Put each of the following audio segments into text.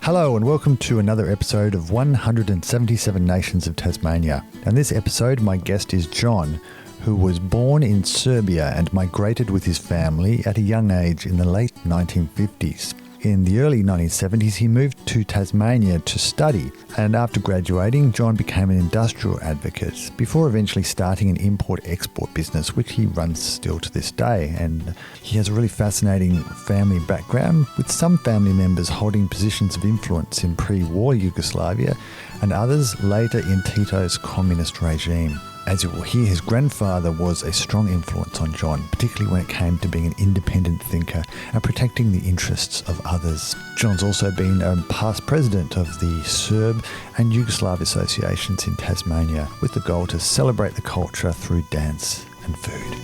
Hello and welcome to another episode of 177 Nations of Tasmania. In this episode, my guest is John, who was born in Serbia and migrated with his family at a young age in the late 1950s. In the early 1970s, he moved to Tasmania to study, and after graduating, John became an industrial advocate before eventually starting an import-export business, which he runs still to this day. And he has a really fascinating family background, with some family members holding positions of influence in pre-war Yugoslavia and others later in Tito's communist regime. As you will hear, his grandfather was a strong influence on John, particularly when it came to being an independent thinker and protecting the interests of others. John's also been a past president of the Serb and Yugoslav associations in Tasmania, with the goal to celebrate the culture through dance and food.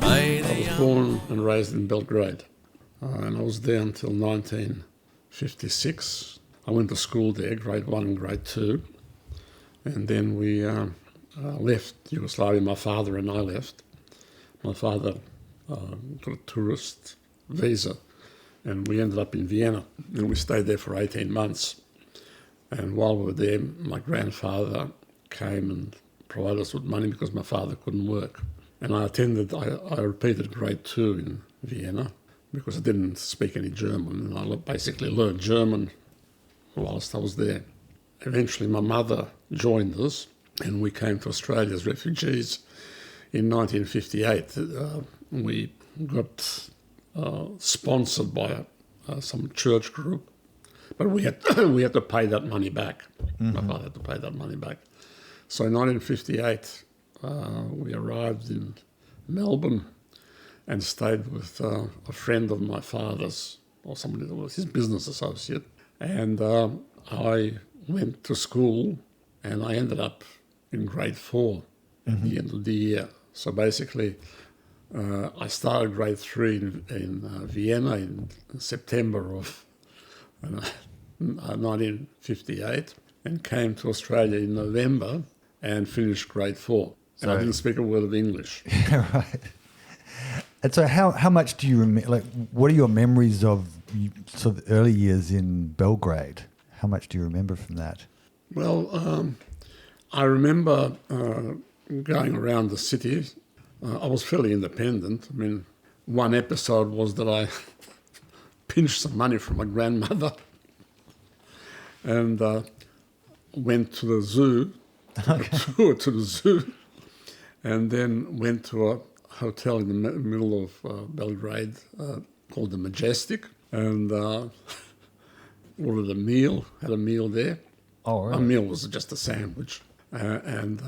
I was born and raised in Belgrade, and I was there until 1956. I went to school there, grade 1 and grade 2, and then we left Yugoslavia. My father and I left. My father got a tourist visa, and we ended up in Vienna, and we stayed there for 18 months. And while we were there, my grandfather came and provided us with money because my father couldn't work. And I repeated grade 2 in Vienna, because I didn't speak any German, and I basically learned German whilst I was there. Eventually my mother joined us, and we came to Australia as refugees in 1958. We got sponsored by some church group, but we had to pay that money back. Mm-hmm. My father had to pay that money back. So in 1958 we arrived in Melbourne and stayed with a friend of my father's, or somebody that was his business associate. And I went to school, and I ended up in grade 4 at the end of the year. So basically, I started grade 3 in Vienna in September of 1958, and came to Australia in November and finished grade 4. And I didn't speak a word of English. Right. And so how much do you remember, like, what are your memories of sort of early years in Belgrade? How much do you remember from that? Well, I remember going around the city. I was fairly independent. I mean, one episode was that I pinched some money from my grandmother and went to the zoo, took a tour to the zoo, and then went to a hotel in the middle of Belgrade called the Majestic, and ordered a meal, had a meal there. Oh, really? A meal was just a sandwich. And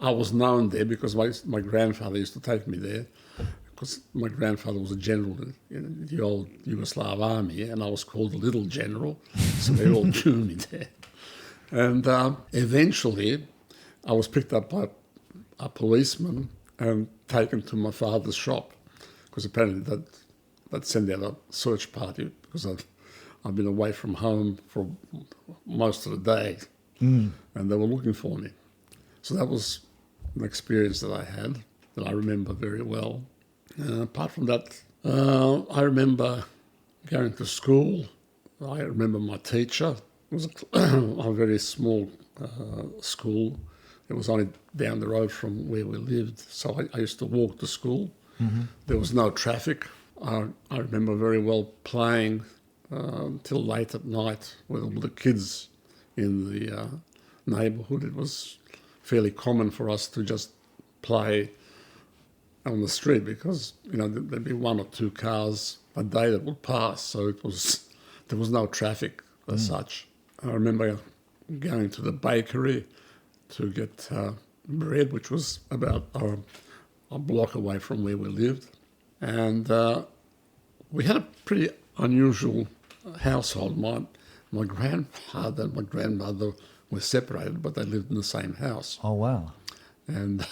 I was known there because my grandfather used to take me there, because my grandfather was a general in the old Yugoslav army, and I was called the Little General, so they all knew me there. And eventually I was picked up by a policeman and taken to my father's shop, because apparently they'd send out a search party because I'd been away from home for most of the day, and they were looking for me. So that was an experience that I had that I remember very well. Apart from that, I remember going to school. I remember my teacher. It was a very small school. It was only down the road from where we lived, so I used to walk to school. Mm-hmm. There was no traffic. I remember very well playing till late at night with all the kids in the neighbourhood. It was fairly common for us to just play on the street, because there'd be 1 or 2 cars a day that would pass, so there was no traffic as such. I remember going to the bakery to get bread, which was about a block away from where we lived. And we had a pretty unusual household. My grandfather and my grandmother were separated, but they lived in the same house. Oh, wow. And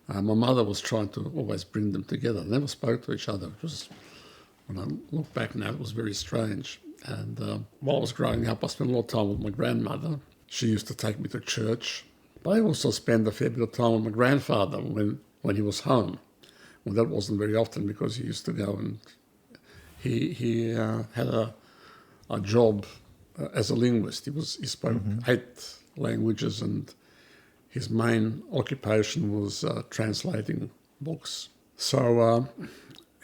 my mother was trying to always bring them together. They never spoke to each other. It was, when I look back now, it was very strange. And while I was growing up, I spent a lot of time with my grandmother. She used to take me to church. But I also spent a fair bit of time with my grandfather when he was home. Well, that wasn't very often because he used to go and he had a job as a linguist. He spoke 8 languages, and his main occupation was translating books. So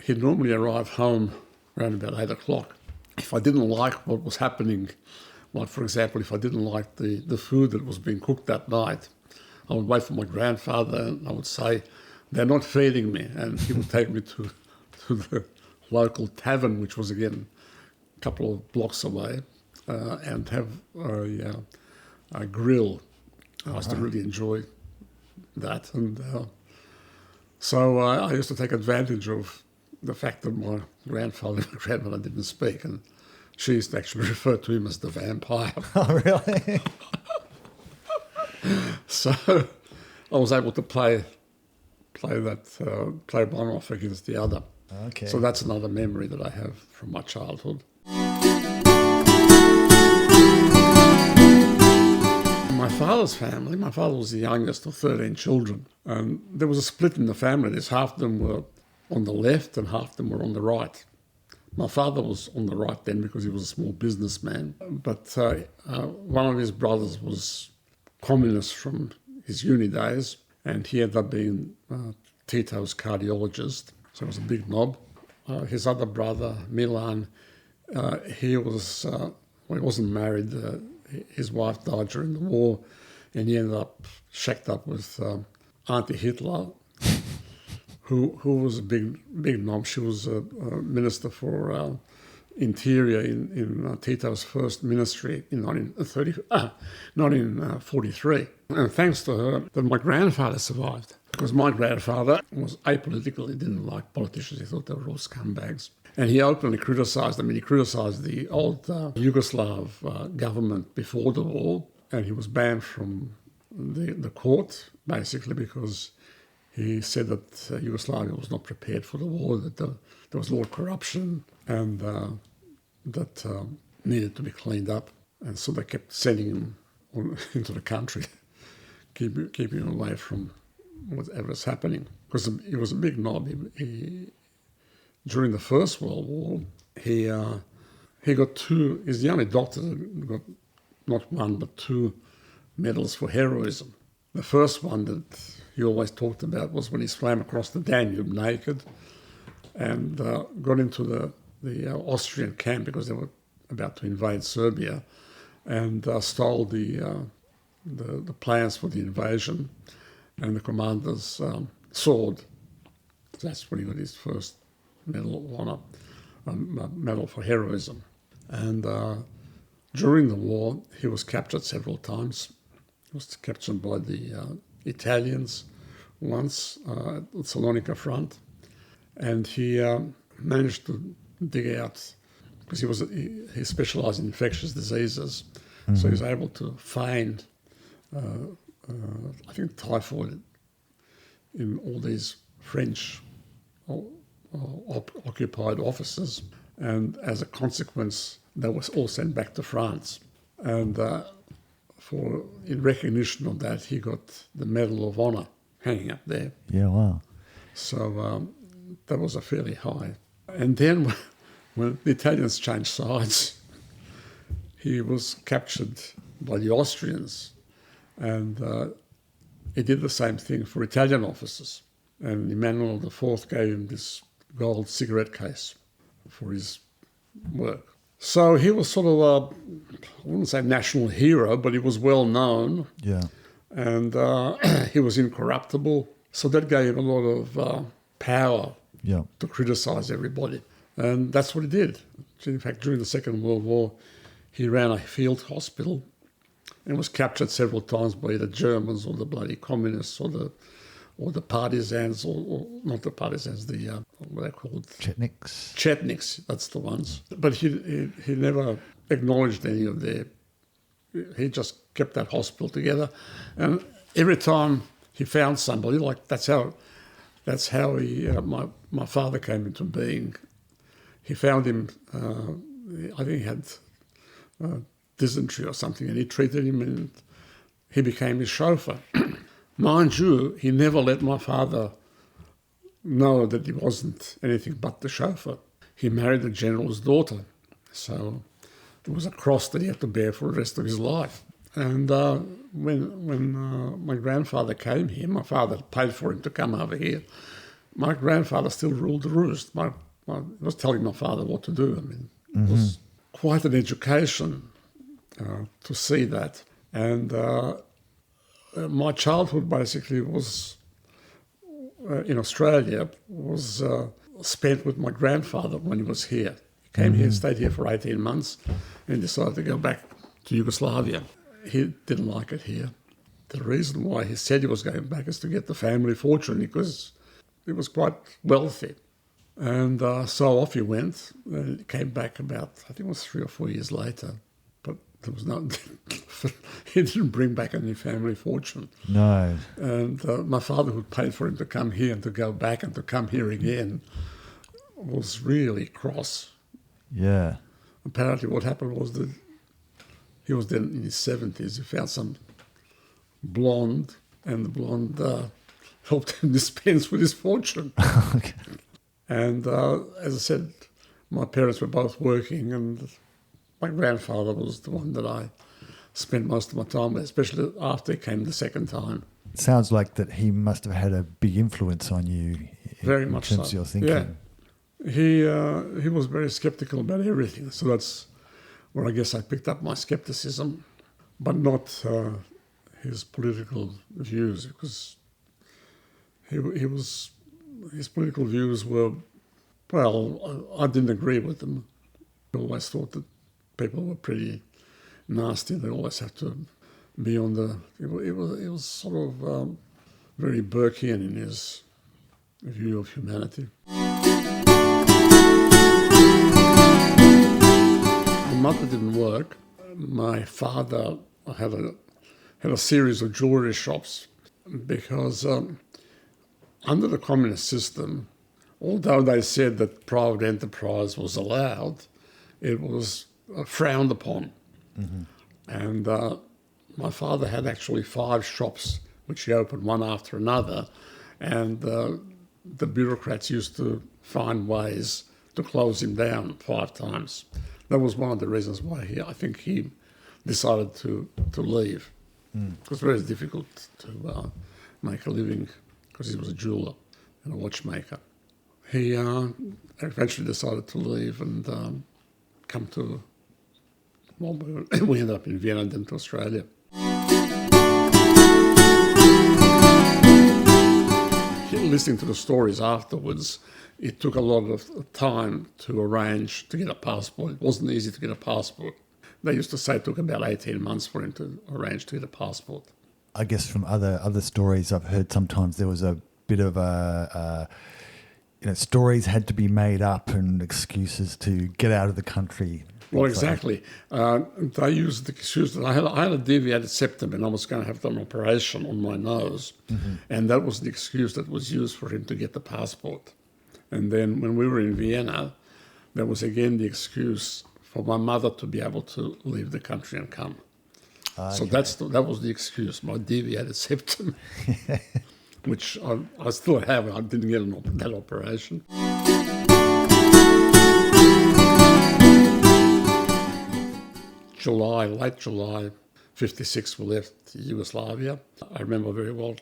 he'd normally arrive home around about 8 o'clock. If I didn't like what was happening, like for example, if I didn't like the food that was being cooked that night, I would wait for my grandfather and I would say, "They're not feeding me," and he would take me to the local tavern, which was again a couple of blocks away, and have a grill. I used to really enjoy that, and so I used to take advantage of the fact that my grandfather and my grandmother didn't speak, and she used to actually refer to him as the vampire. Oh, really? So I was able to play one off against the other. Okay. So that's another memory that I have from my childhood. My father's family, my father was the youngest of 13 children, and there was a split in the family. There's half of them were on the left and half of them were on the right. My father was on the right then because he was a small businessman, but one of his brothers was communist from his uni days, and he ended up being Tito's cardiologist, so he was a big knob. His other brother, Milan, he wasn't married. His wife died during the war, and he ended up shacked up with Auntie Hitler, who was a big knob. She was a minister for Interior in Tito's first ministry in 1943. And thanks to her, that my grandfather survived. Because my grandfather was apolitical. He didn't like politicians. He thought they were all scumbags. And he openly criticised them. He criticised the old Yugoslav government before the war. And he was banned from the court, basically, because he said that Yugoslavia was not prepared for the war, that there was a lot of corruption, and that needed to be cleaned up. And so they kept sending him into the country, keeping him away from whatever was happening. Because he was a big knob. During the First World War, he got he's the only doctor that got not one but 2 medals for heroism. The first one that he always talked about was when he swam across the Danube naked and got into the Austrian camp because they were about to invade Serbia, and stole the plans for the invasion and the commander's sword. That's when he got his first Medal of Honor, Medal for Heroism. And during the war, he was captured several times. He was captured by the Italians once at the Salonika front, and he managed to dig out, because he specialised in infectious diseases, so he was able to find, I think, typhoid in all these French occupied offices, and as a consequence, they were all sent back to France. And in recognition of that, he got the Medal of Honor hanging up there. Yeah, wow. So that was a fairly high. And then when the Italians changed sides, he was captured by the Austrians, and he did the same thing for Italian officers. And Emmanuel IV gave him this gold cigarette case for his work. So he was sort of I wouldn't say national hero, but he was well known. Yeah. And he was incorruptible. So that gave him a lot of power to criticise everybody. And that's what he did. In fact, during the Second World War, he ran a field hospital and was captured several times by the Germans or the bloody communists or the partisans, or not the partisans, the what are they called? Chetniks, that's the ones. But he never acknowledged any of their. He just kept that hospital together, and every time he found somebody, like that's how he my father came into being. He found him. I think he had dysentery or something, and he treated him, and he became his chauffeur. Mind you, he never let my father know that he wasn't anything but the chauffeur. He married the general's daughter, so it was a cross that he had to bear for the rest of his life. And when my grandfather came here, my father paid for him to come over here. My grandfather still ruled the roost. I was telling my father what to do. I mean, it was quite an education to see that. And my childhood basically was in Australia, was spent with my grandfather when he was here. He came here, stayed here for 18 months, and decided to go back to Yugoslavia. He didn't like it here. The reason why he said he was going back is to get the family fortune, because he was quite wealthy. And so off he went, and he came back about, I think it was 3 or 4 years later. But there was no, he didn't bring back any family fortune. No. And my father, who paid for him to come here and to go back and to come here again, was really cross. Yeah. Apparently what happened was that he was then in his 70s. He found some blonde, and the blonde helped him dispense with his fortune. Okay. And as I said, my parents were both working, and my grandfather was the one that I spent most of my time with, especially after he came the second time. It sounds like that he must have had a big influence on you. Very much so. In terms of your thinking. Yeah. He was very skeptical about everything. So that's where I guess I picked up my skepticism, but not his political views, because his political views were, well, I didn't agree with them. I always thought that people were pretty nasty. They always have to be on the... It was sort of very Burkean in his view of humanity. My mother didn't work. My father had a series of jewellery shops, because under the communist system, although they said that private enterprise was allowed, it was frowned upon. And my father had actually 5 shops, which he opened one after another, and the bureaucrats used to find ways to close him down 5 times. That was one of the reasons why I think he decided to leave. It was very difficult to make a living, because he was a jeweller and a watchmaker. He eventually decided to leave and come to, well, we ended up in Vienna and then to Australia. Listening to the stories afterwards, it took a lot of time to arrange to get a passport. It wasn't easy to get a passport. They used to say it took about 18 months for him to arrange to get a passport. I guess from other stories I've heard, sometimes there was a bit of stories had to be made up and excuses to get out of the country. Well, exactly. They used the excuse that I had a deviated septum and I was going to have an operation on my nose. And that was the excuse that was used for him to get the passport. And then when we were in Vienna, there was again the excuse for my mother to be able to leave the country and come. So that was the excuse, my deviated septum, which I still have. I didn't get that operation. Late July 56, we left Yugoslavia. I remember very well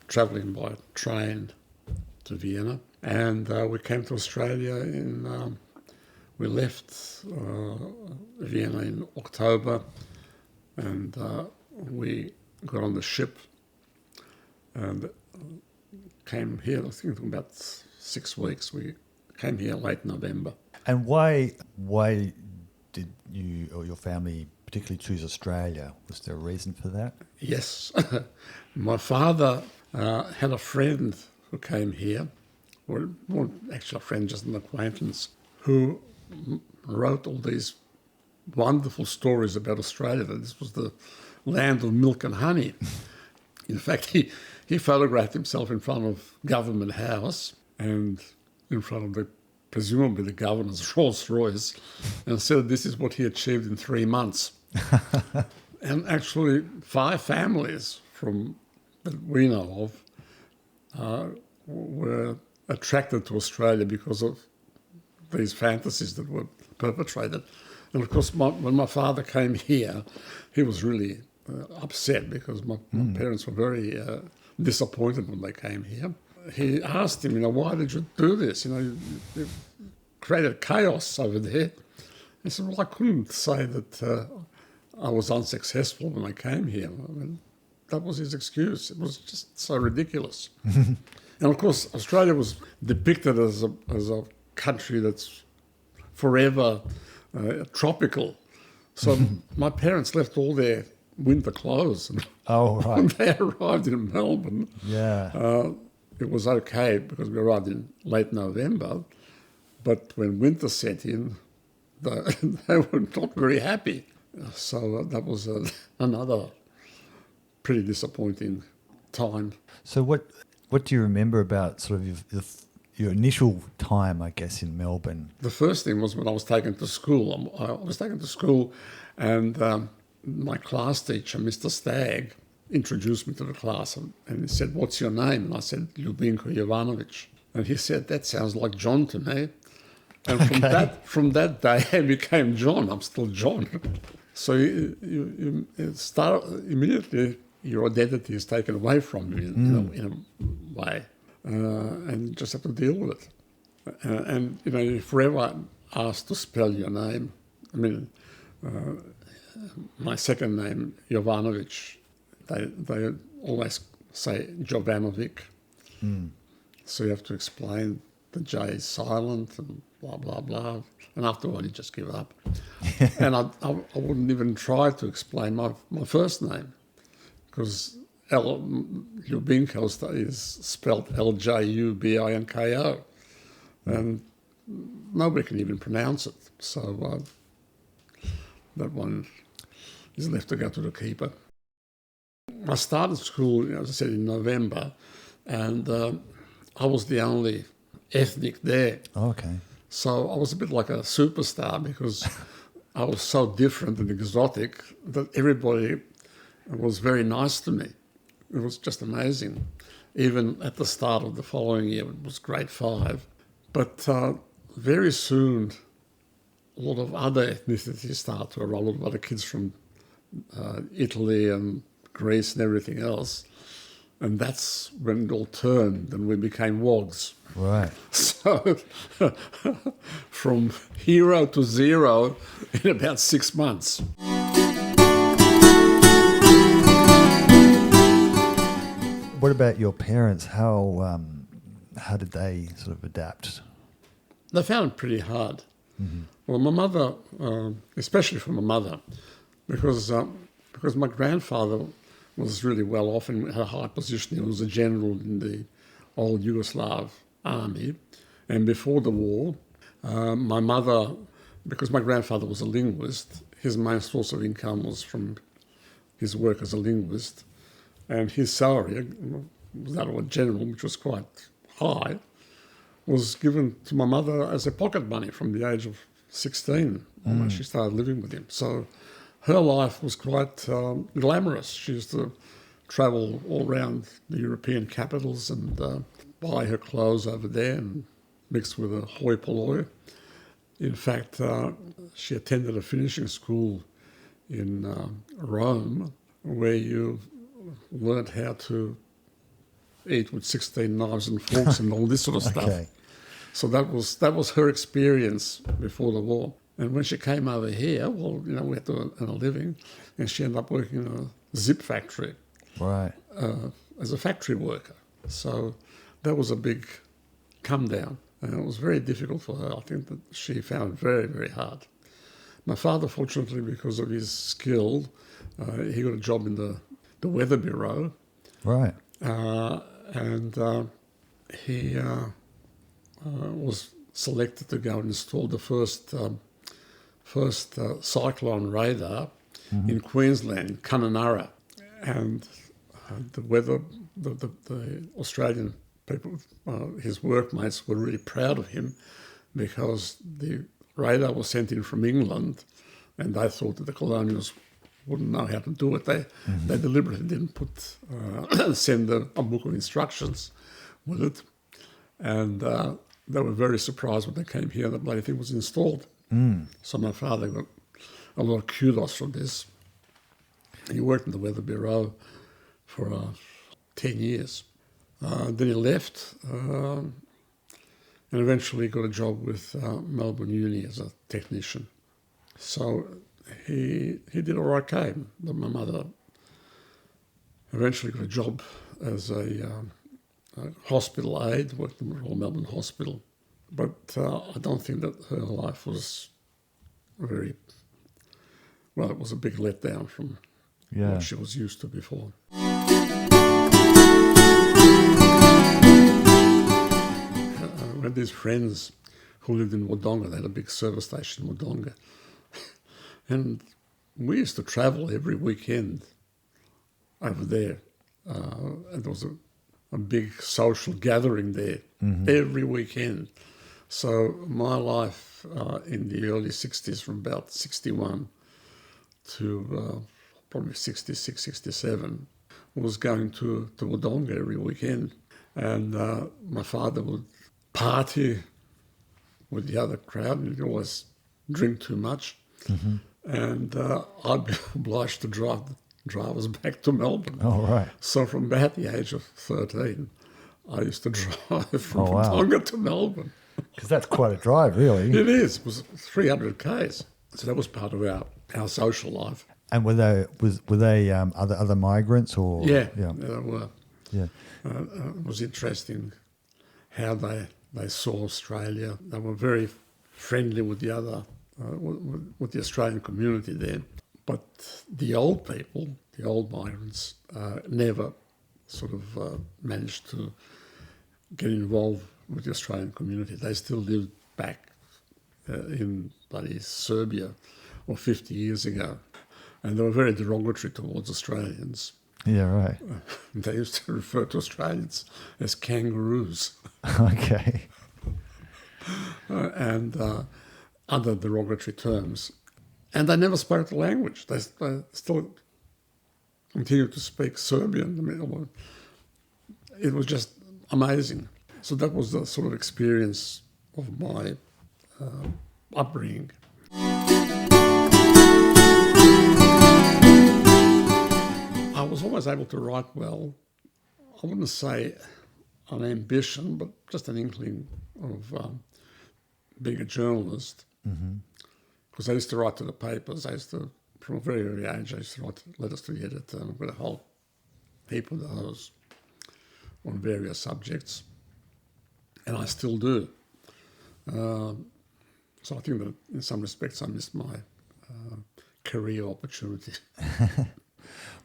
travelling by train to Vienna, and we came to Australia we left Vienna in October, and we got on the ship and came here. I think it took about 6 weeks. We came here late November. And why did you or your family particularly choose Australia? Was there a reason for that? Yes. My father had a friend who came here, or not actually a friend, just an acquaintance, who wrote all these wonderful stories about Australia, that this was the land of milk and honey. In fact, he photographed himself in front of Government House and in front of presumably the governor's Rolls Royce, and said this is what he achieved in 3 months. And actually 5 families that we know of were attracted to Australia because of these fantasies that were perpetrated. And of course, when my father came here, he was really upset because my parents were very disappointed when they came here. He asked him, why did you do this? You created chaos over there. He said, well, I couldn't say that I was unsuccessful when I came here. I mean, that was his excuse. It was just so ridiculous. And of course, Australia was depicted as a country that's forever tropical. So my parents left all their winter clothes. And when they arrived in Melbourne, it was okay because we arrived in late November. But when winter set in, they were not very happy. So that was another pretty disappointing time. So what do you remember about sort of your initial time, I guess, in Melbourne? The first thing was when I was taken to school. I was taken to school and my class teacher, Mr. Stagg, introduced me to the class and he said, what's your name? And I said, Ljubinko Jovanovic. And he said, that sounds like John to me. And from that day, I became John. I'm still John. So you start immediately, your identity is taken away from you in a way. And you just have to deal with it. And you're forever asked to spell your name. I mean, my second name, Jovanovic, they always say Jovanovic. So you have to explain the J is silent and blah, blah, blah. And after a while, you just give up. And I wouldn't even try to explain my first name because Ljubinko is spelled Ljubinko. And nobody can even pronounce it. So that one is left to go to the keeper. I started school, as I said, in November, and I was the only ethnic there. Okay. So I was a bit like a superstar because I was so different and exotic that everybody was very nice to me. It was just amazing. Even at the start of the following year, it was grade 5. But very soon, a lot of other ethnicities started to arrive, a lot of other kids from Italy and Greece and everything else. And that's when it all turned and we became WOGs. Right. So from hero to zero in about 6 months. What about your parents? How did they sort of adapt? They found it pretty hard. Well, my mother, especially for my mother, because my grandfather was really well off and had a high position. He was a general in the old Yugoslav army. And before the war, my mother, because my grandfather was a linguist, his main source of income was from his work as a linguist. And his salary, that of a general, which was quite high, was given to my mother as a pocket money from the age of 16, when she started living with him. So her life was quite glamorous. She used to travel all around the European capitals and buy her clothes over there and mix with a hoi polloi. In fact, she attended a finishing school in Rome where you learned how to eat with 16 knives and forks and all this sort of stuff. Okay. So that was her experience before the war. And when she came over here, well, we had to earn a living, and she ended up working in a zip factory. Right. As a factory worker. So that was a big come down, and it was very difficult for her. I think that she found it very, very hard. My father, fortunately, because of his skill, he got a job in the Weather Bureau. Right. And he was selected to go and install the first cyclone radar in Queensland, in Kununurra. And the Australian people, his workmates, were really proud of him because the radar was sent in from England and they thought that the colonials wouldn't know how to do it. They deliberately didn't send a book of instructions with it. And they were very surprised when they came here. The bloody thing was installed. So my father got a lot of kudos from this. He worked in the Weather Bureau for 10 years. Then he left and eventually got a job with Melbourne Uni as a technician. So he did all right, but my mother eventually got a job as a hospital aide, worked in the Royal Melbourne Hospital. But I don't think that her life was it was a big letdown from what she was used to before. I had these friends who lived in Wodonga. They had a big service station in Wodonga. And we used to travel every weekend over there. And there was a big social gathering there every weekend. So my life in the early 60s, from about 61 to probably 66, 67, was going to Wodonga every weekend. And my father would party with the other crowd, and he'd always drink too much. And I'd be obliged to drive us back to Melbourne. Oh, right. So from about the age of 13, I used to drive from Wodonga to Melbourne. Because that's quite a drive, really. It is. It was 300 k's. So that was part of our social life. And were they other migrants or? Yeah, they were. Yeah. It was interesting how they saw Australia. They were very friendly with the other, with the Australian community there. But the old people, the old migrants, never sort of managed to get involved with the Australian community. They still lived back in bloody Serbia or 50 years ago. And they were very derogatory towards Australians. Yeah, right. They used to refer to Australians as kangaroos. Okay. And other derogatory terms. And they never spoke the language. They still continued to speak Serbian. I mean, it was just amazing. So that was the sort of experience of my upbringing. I was always able to write well. I wouldn't say an ambition, but just an inkling of being a journalist. Because I used to write to the papers. From a very early age, I used to write letters to the editor, and I've got a whole heap of those on various subjects. And I still do. So I think that in some respects I missed my career opportunity.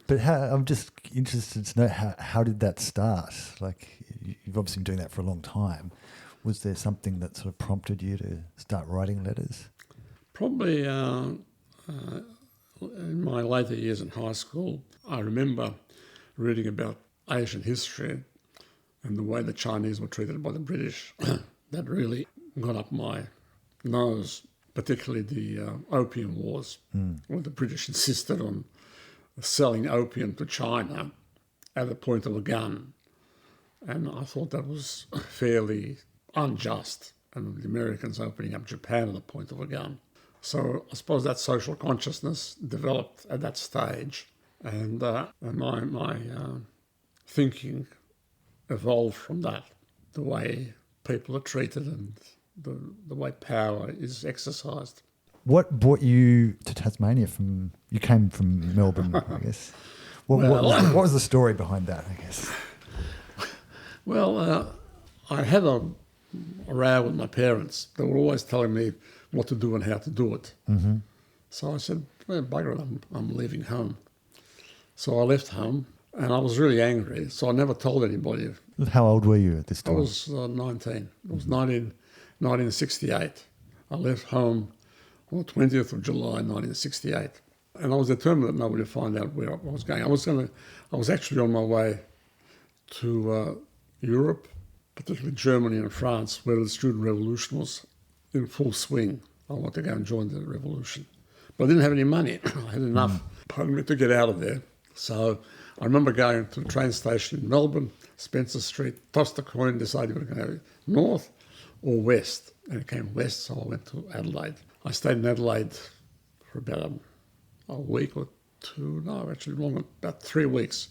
But I'm just interested to know how did that start? Like, you've obviously been doing that for a long time. Was there something that sort of prompted you to start writing letters? Probably in my later years in high school, I remember reading about Asian history and the way the Chinese were treated by the British. That really got up my nose, particularly the Opium Wars, where the British insisted on selling opium to China at the point of a gun. And I thought that was fairly unjust, and the Americans opening up Japan at the point of a gun. So I suppose that social consciousness developed at that stage, and my thinking evolved from that, the way people are treated and the way power is exercised. What brought you to Tasmania you came from Melbourne, I guess. What was the story behind that, I guess? Well, I had a row with my parents. They were always telling me what to do and how to do it. Mm-hmm. So I said, well, bugger it, I'm leaving home. So I left home, and I was really angry, so I never told anybody. How old were you at this time? I was 19. It was 1968. I left home on the 20th of July, 1968. And I was determined that nobody would find out where I was going. I was actually on my way to Europe, particularly Germany and France, where the student revolution was in full swing. I wanted to go and join the revolution. But I didn't have any money. I had enough, pardon me, to get out of there. So I remember going to the train station in Melbourne, Spencer Street, tossed a coin, decided we were going to go north or west. And it came west, so I went to Adelaide. I stayed in Adelaide for about a week or two, no, actually longer, about 3 weeks.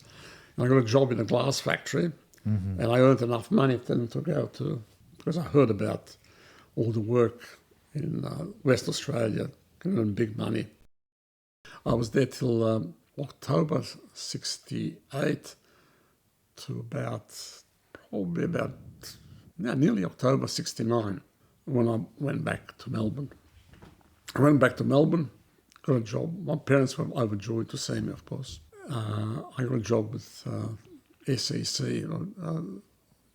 And I got a job in a glass factory, and I earned enough money then to go to, because I heard about all the work in West Australia, can earn big money. I was there till October 68 to nearly October 69 when I went back to Melbourne. I went back to Melbourne, got a job. My parents were overjoyed to see me, of course. I got a job with SEC,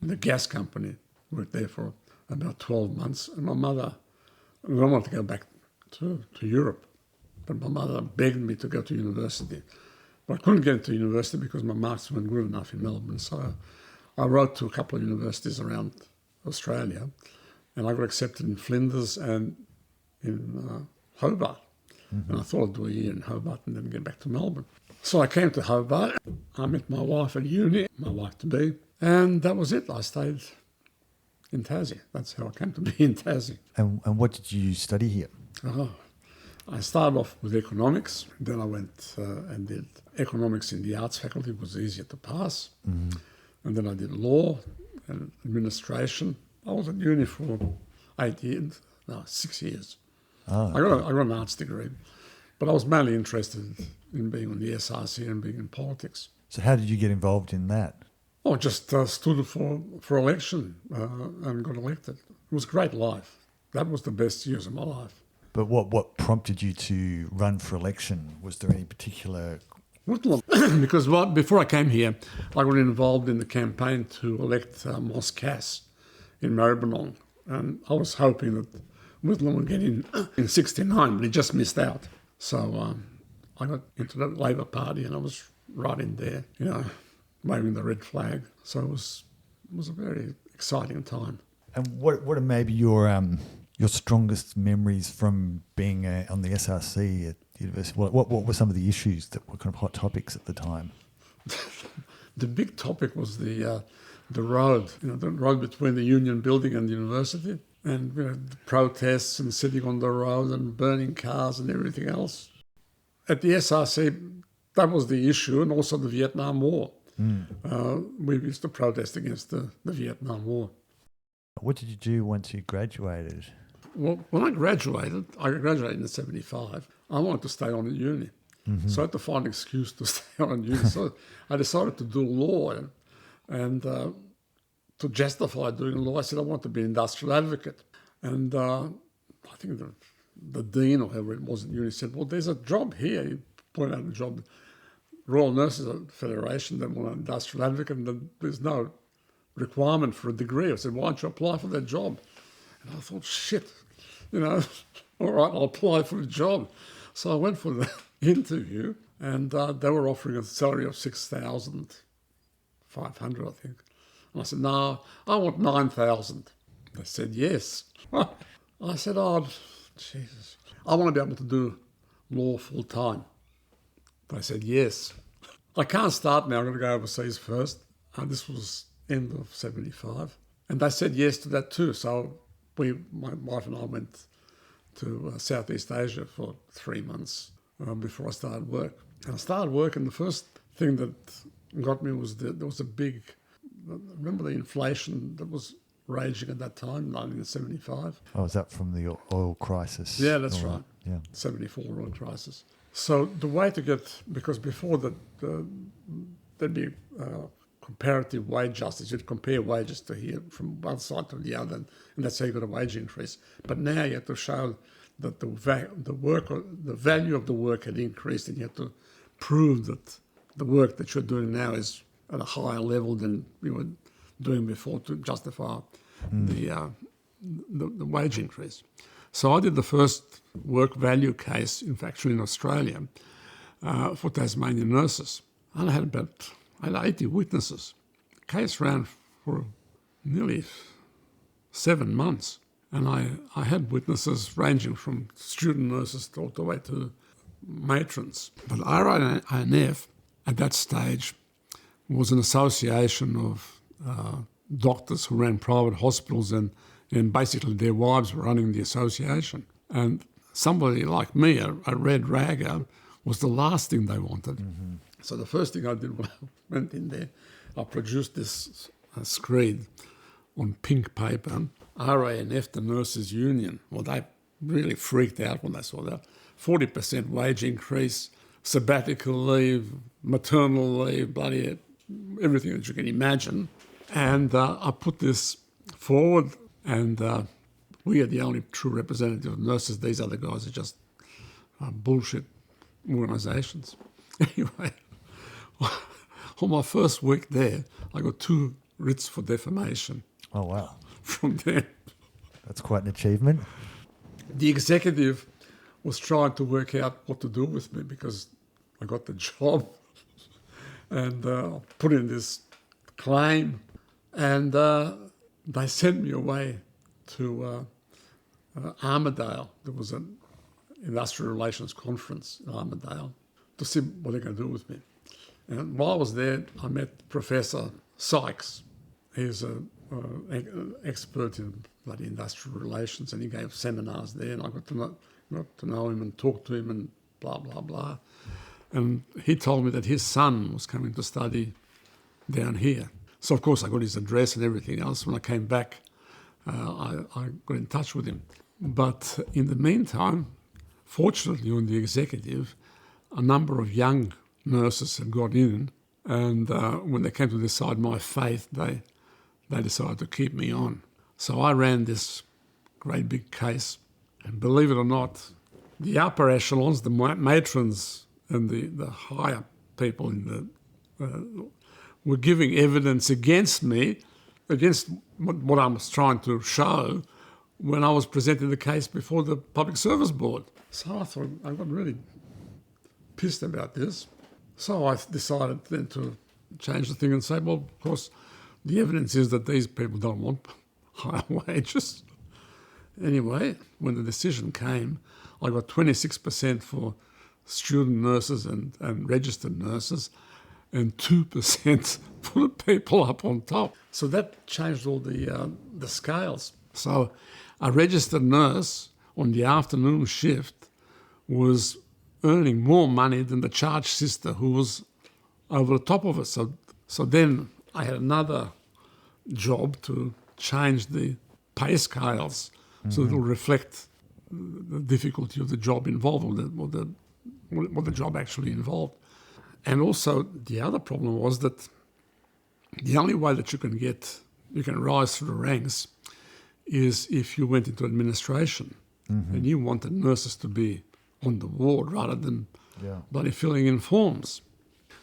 the gas company. Worked there for about 12 months. And my mother, I wanted to go back to Europe, but my mother begged me to go to university. But I couldn't get into university because my marks weren't good enough in Melbourne. So I wrote to a couple of universities around Australia, and I got accepted in Flinders and in Hobart. And I thought I'd do a year in Hobart and then get back to Melbourne. So I came to Hobart. I met my wife at uni, my wife-to-be, and that was it. I stayed in Tassie. That's how I came to be in Tassie. And what did you study here? I started off with economics. Then I went and did economics in the arts faculty. It was easier to pass. And then I did law and administration. I was at uni for 6 years. I got an arts degree, but I was mainly interested in being on the SRC and being in politics. So how did you get involved in that? I just stood for election and got elected. It was a great life. That was the best years of my life. But what prompted you to run for election? Was there any particular... Because before I came here, I got involved in the campaign to elect Moss Cass in Maribyrnong. And I was hoping that Whitlam would get in 69, but he just missed out. So I got into the Labor Party and I was right in there, waving the red flag. So it was a very exciting time. And what are maybe your strongest memories from being on the SRC at university? What were some of the issues that were kind of hot topics at the time? The big topic was the road, the road between the Union Building and the university, and the protests and sitting on the road and burning cars and everything else. At the SRC, that was the issue, and also the Vietnam War. We used to protest against the Vietnam War. What did you do once you graduated? Well, when I graduated in 75, I wanted to stay on at uni. So I had to find an excuse to stay on at uni. So I decided to do law, and to justify doing law, I said I want to be an industrial advocate. And I think the dean or whoever it was at uni said, well, there's a job here. He pointed out a job, Royal Nurses Federation, they want an industrial advocate, and there's no requirement for a degree. I said, why don't you apply for that job? And I thought, shit, all right, I'll apply for the job. So I went for the interview, and they were offering a salary of 6,500, I think. And I said, no, I want 9,000. They said, yes. I said, oh, Jesus, I want to be able to do law full time. They said, yes. I can't start now, I'm going to go overseas first. This was end of 75. And they said yes to that too. So my wife and I went to Southeast Asia for 3 months before I started work. And I started work, and the first thing that got me was there was a big, remember the inflation that was raging at that time, 1975? Oh, was that from the oil crisis? Yeah, that's right. Yeah. 74 oil crisis. So the way to get, because before that, there'd be comparative wage justice. You'd compare wages to here from one side to the other, and that's how you got a wage increase. But now you have to show that the value of the work had increased, and you have to prove that the work that you're doing now is at a higher level than you were doing before to justify the wage increase. So I did the first work value case, in fact, in Australia, for Tasmanian nurses. And I had 80 witnesses. The case ran for nearly 7 months. And I had witnesses ranging from student nurses all the way to matrons. But RINF at that stage was an association of doctors who ran private hospitals, and basically their wives were running the association. And somebody like me, a red ragger, was the last thing they wanted. Mm-hmm. So the first thing I did when I went in there, I produced this screed on pink paper, RANF, the Nurses Union. Well, they really freaked out when they saw that. 40% wage increase, sabbatical leave, maternal leave, bloody everything that you can imagine. And I put this forward, and we are the only true representative of nurses. These other guys are just bullshit organisations. Anyway, on my first week there, I got 2 writs for defamation. Oh, wow. From them. That's quite an achievement. The executive was trying to work out what to do with me because I got the job, and put in this claim, and they sent me away to Armidale. There was an industrial relations conference in Armidale to see what they're going to do with me. And while I was there, I met Professor Sykes. He's an expert in bloody industrial relations, and he gave seminars there, and I got to know him and talk to him and blah, blah, blah. And he told me that his son was coming to study down here. So, of course, I got his address and everything else. When I came back, I got in touch with him. But in the meantime, fortunately on the executive, a number of young nurses had got in, and when they came to decide my fate, they decided to keep me on. So I ran this great big case, and believe it or not, the upper echelons, the matrons and the higher people in the were giving evidence against me, against what I was trying to show when I was presenting the case before the Public Service Board. So I thought, I got really pissed about this. So I decided then to change the thing and say, well, of course, the evidence is that these people don't want higher wages. Anyway, when the decision came, I got 26% for student nurses and registered nurses, and 2% for the people up on top. So that changed all the scales. So a registered nurse on the afternoon shift was earning more money than the charge sister who was over the top of it. So then I had another job to change the pay scales so it will reflect the difficulty of the job involved, or what the job actually involved. And also the other problem was that the only way that you can rise through the ranks is if you went into administration, and you wanted nurses to be on the ward rather than bloody filling in forms.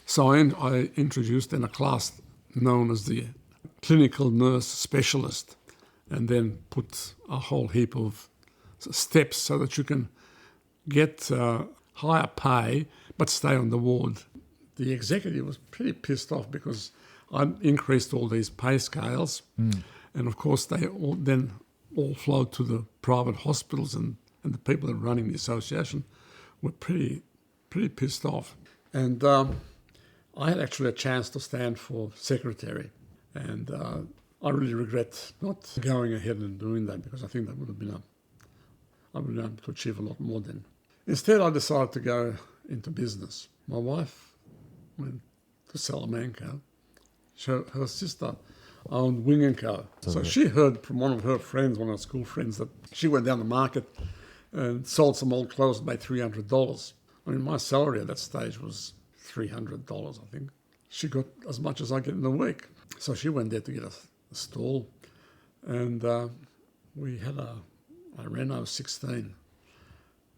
So I introduced then a class known as the clinical nurse specialist, and then put a whole heap of steps so that you can get higher pay but stay on the ward. The executive was pretty pissed off because I increased all these pay scales, and of course they all flowed to the private hospitals, and the people that were running the association were pretty pissed off. And I had actually a chance to stand for secretary, and I really regret not going ahead and doing that, because I think that would have been I would have been able to achieve a lot more then. Instead, I decided to go into business. My wife went to Salamanca. Her sister owned Wing & Co. So she heard from one of her friends, one of her school friends, that she went down the market and sold some old clothes and made $300. I mean, my salary at that stage was $300, I think. She got as much as I get in a week. So she went there to get a stall, and we had a Renault 16.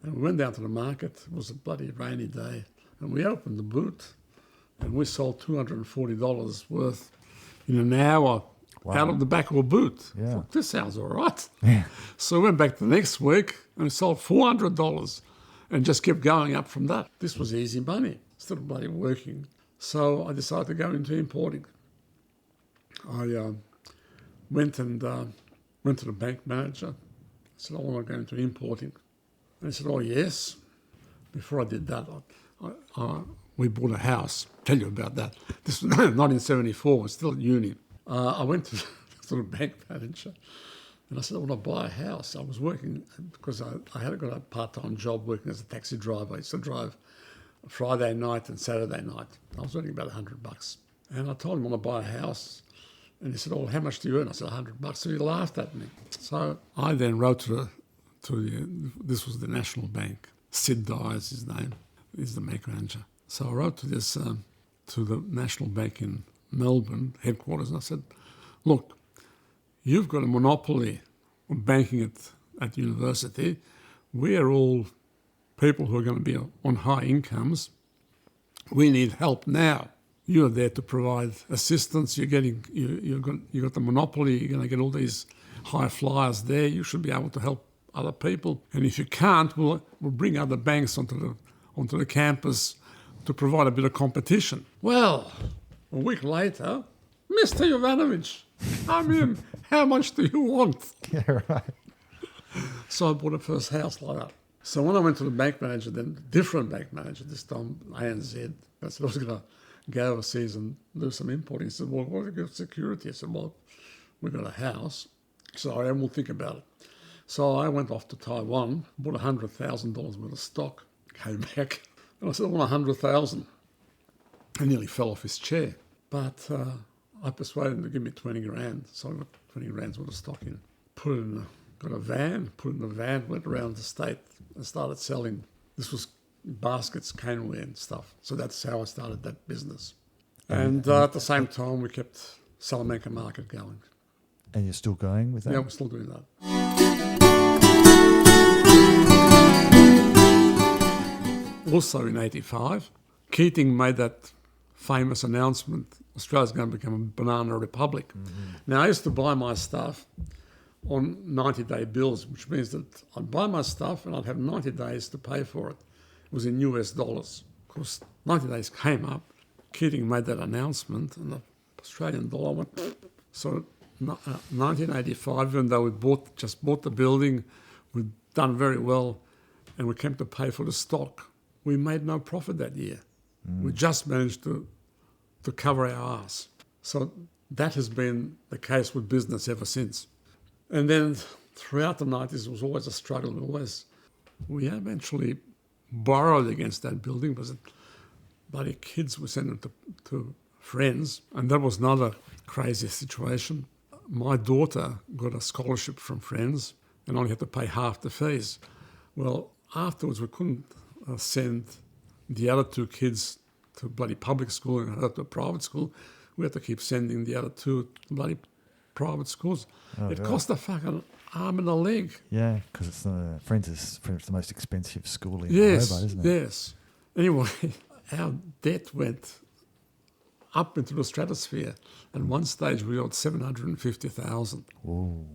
And we went down to the market. It was a bloody rainy day. And we opened the boot, and we sold $240 worth in an hour out of the back of a boot. Yeah. I thought, this sounds all right. Yeah. So we went back the next week and we sold $400 and just kept going up from that. This was easy money, instead of bloody working. So I decided to go into importing. I went to the bank manager. I said, I want to go into importing. And he said, oh, yes. Before I did that, we bought a house. Tell you about that. This was 1974. I was still at uni. I went to the bank manager and I said, I want to buy a house. I was working because I had got a part-time job working as a taxi driver. I used to drive Friday night and Saturday night. I was earning about $100. And I told him I want to buy a house. And he said, oh, how much do you earn? I said, $100. So he laughed at me. So I then wrote this was the National Bank. Sid Dye is his name. He's the bank manager. So I wrote to the National Bank in Melbourne, headquarters, and I said, look, you've got a monopoly on banking at university. We are all people who are going to be on high incomes. We need help now. You're there to provide assistance. You got the monopoly. You're going to get all these high flyers there. You should be able to help other people. And if you can't, we'll bring other banks onto the campus to provide a bit of competition. Well, a week later, Mr. Jovanovic, I'm in. How much do you want? Yeah, right. So I bought a first house like that. So when I went to the bank manager, then different bank manager, this time ANZ, I said I was going to go overseas and do some importing. He said, well, what have you got security? I said, well, we've got a house. So we'll think about it. So I went off to Taiwan, bought $100,000 worth of stock, came back, and I said, I want $100,000. He nearly fell off his chair. But I persuaded him to give me 20 grand. So I got 20 grand worth of stock in. Got a van, put it in the van, went around the state and started selling. This was baskets, caneware and stuff. So that's how I started that business. And at the same time, we kept Salamanca Market going. And you're still going with that? Yeah, we're still doing that. Also in 85, Keating made that famous announcement, Australia's going to become a banana republic. Mm-hmm. Now, I used to buy my stuff on 90-day bills, which means that I'd buy my stuff and I'd have 90 days to pay for it. It was in US dollars. Of course, 90 days came up. Keating made that announcement and the Australian dollar went... So 1985, even though we just bought the building, we'd done very well and we came to pay for the stock, we made no profit that year. We just managed to cover our ass. So that has been the case with business ever since. And then throughout the 90s, it was always a struggle. We eventually borrowed against that building because bloody kids were sending it to friends. And that was another crazy situation. My daughter got a scholarship from friends and only had to pay half the fees. Well, afterwards, we couldn't send the other two kids to bloody public school and her to private school. We had to keep sending the other two to bloody private schools. It cost a fucking arm and a leg. Yeah, because it's Friends is the most expensive school in Yes, Hobart, isn't it? yes. Anyway, our debt went up into the stratosphere. At one stage, we got $750,000. Ooh.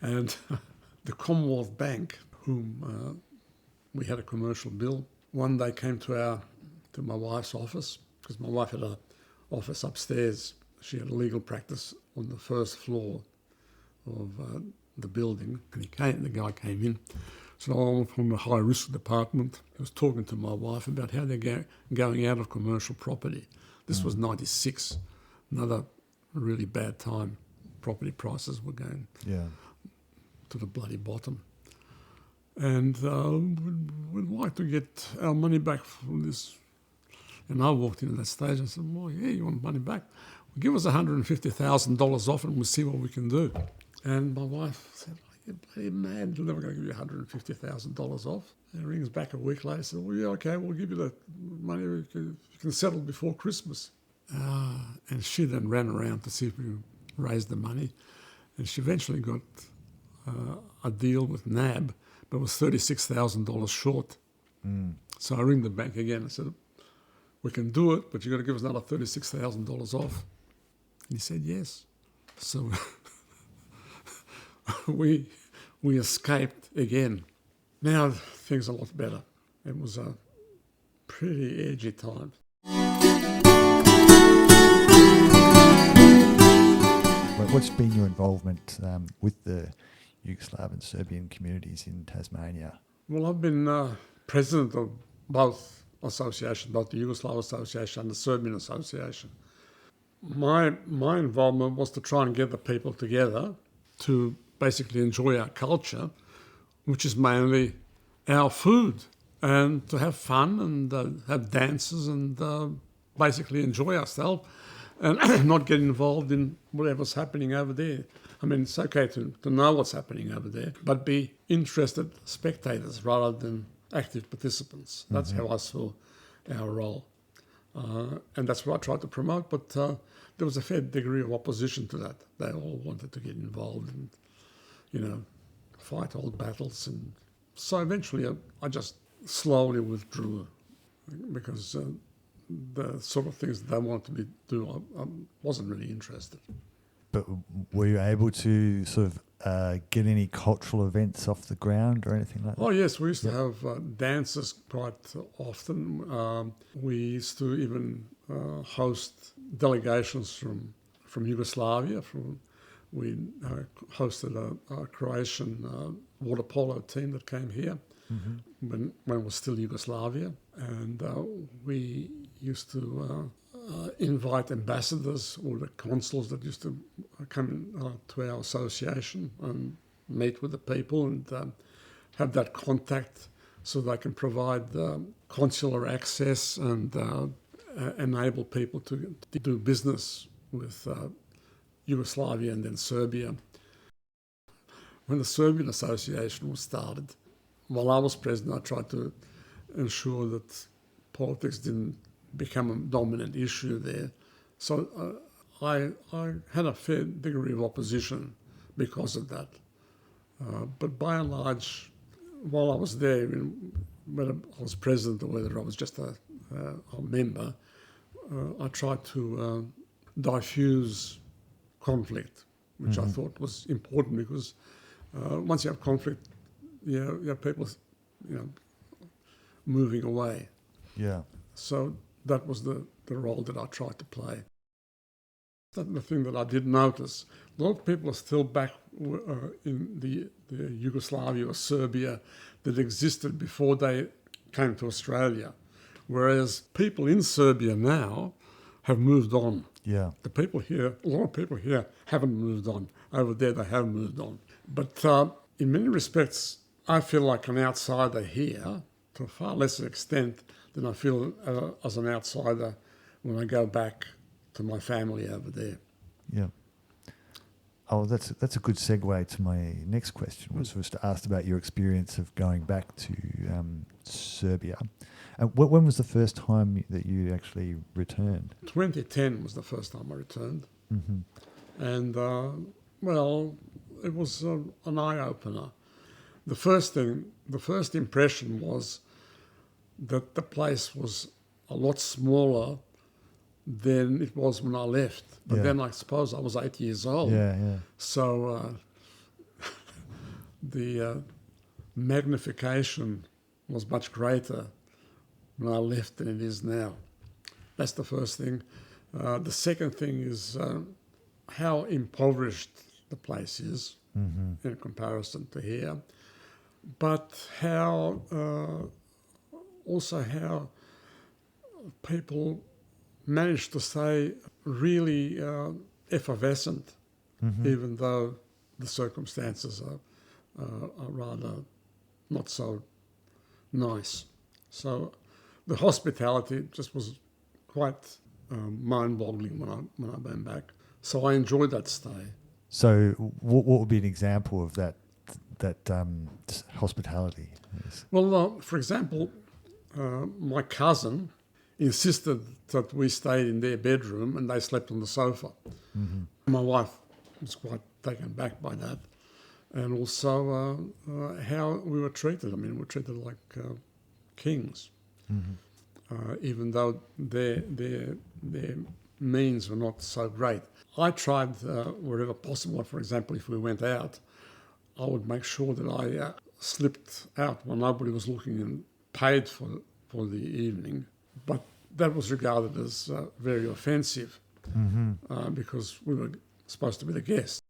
And the Commonwealth Bank, whom we had a commercial bill, one day came to my wife's office, because my wife had an office upstairs. She had a legal practice on the first floor of the building. And the guy came in. So I'm from the high-risk department. He was talking to my wife about how they're going out of commercial property. This was 96, another really bad time. Property prices were going to the bloody bottom. And we'd like to get our money back from this. And I walked in at that stage and said, well, yeah, you want money back? Well, give us $150,000 off and we'll see what we can do. And my wife said, you're bloody mad, we're never going to give you $150,000 off. And rings back a week later and said, well, yeah, okay, we'll give you the money. You can settle before Christmas. And she then ran around to see if we could raise the money. And she eventually got a deal with NAB, but was $36,000 short. So I rang the bank again and said, we can do it, but you've got to give us another $36,000 off. And he said yes. So we escaped again. Now things are a lot better. It was a pretty edgy time. What's been your involvement with the Yugoslav and Serbian communities in Tasmania? Well, I've been president of both association, both the Yugoslav Association and the Serbian Association. My involvement was to try and get the people together to basically enjoy our culture, which is mainly our food, and to have fun and have dances and basically enjoy ourselves and not get involved in whatever's happening over there. I mean, it's okay to know what's happening over there, but be interested spectators rather than active participants. That's how I saw our role. And that's what I tried to promote, but there was a fair degree of opposition to that. They all wanted to get involved and, fight old battles. And so eventually I just slowly withdrew because the sort of things that they wanted me to do, I wasn't really interested. But were you able to sort of get any cultural events off the ground or anything like that? Oh, yes, we used to have dances quite often. We used to even host delegations from Yugoslavia. We hosted a Croatian water polo team that came here when it was still Yugoslavia. And we used to invite ambassadors or the consuls that used to come to our association and meet with the people and have that contact so they can provide consular access and enable people to do business with Yugoslavia and then Serbia. When the Serbian Association was started, while I was president, I tried to ensure that politics didn't become a dominant issue there. So I had a fair degree of opposition because of that. But by and large, while I was there, whether I was president or whether I was just a member, I tried to diffuse conflict, which I thought was important because once you have conflict, you have people, moving away. Yeah. So that was the role that I tried to play. The thing that I did notice, a lot of people are still back in the Yugoslavia or Serbia that existed before they came to Australia, whereas people in Serbia now have moved on. Yeah. The people here, a lot of people here haven't moved on. Over there they have moved on. But in many respects, I feel like an outsider here to a far lesser extent than I feel as an outsider when I go back to my family over there. Yeah. Oh, that's a good segue to my next question, which was to ask about your experience of going back to Serbia. When was the first time that you actually returned? 2010 was the first time I returned. Mm-hmm. And, it was an eye-opener. The first impression was that the place was a lot smaller than it was when I left. But then I suppose I was 8 years old. Yeah, yeah. So the magnification was much greater when I left than it is now. That's the first thing. The second thing is how impoverished the place is in comparison to here, but how people manage to stay really effervescent, even though the circumstances are rather not so nice. So the hospitality just was quite mind-boggling when I went back. So I enjoyed that stay. So what would be an example of that hospitality? Well, for example, my cousin insisted that we stayed in their bedroom and they slept on the sofa. Mm-hmm. My wife was quite taken back by that. And also how we wwe were treated like kings, even though their means were not so great. I tried wherever possible. For example, if we went out, I would make sure that I slipped out when nobody was looking and paid for the evening. But that was regarded as very offensive because we were supposed to be the guests.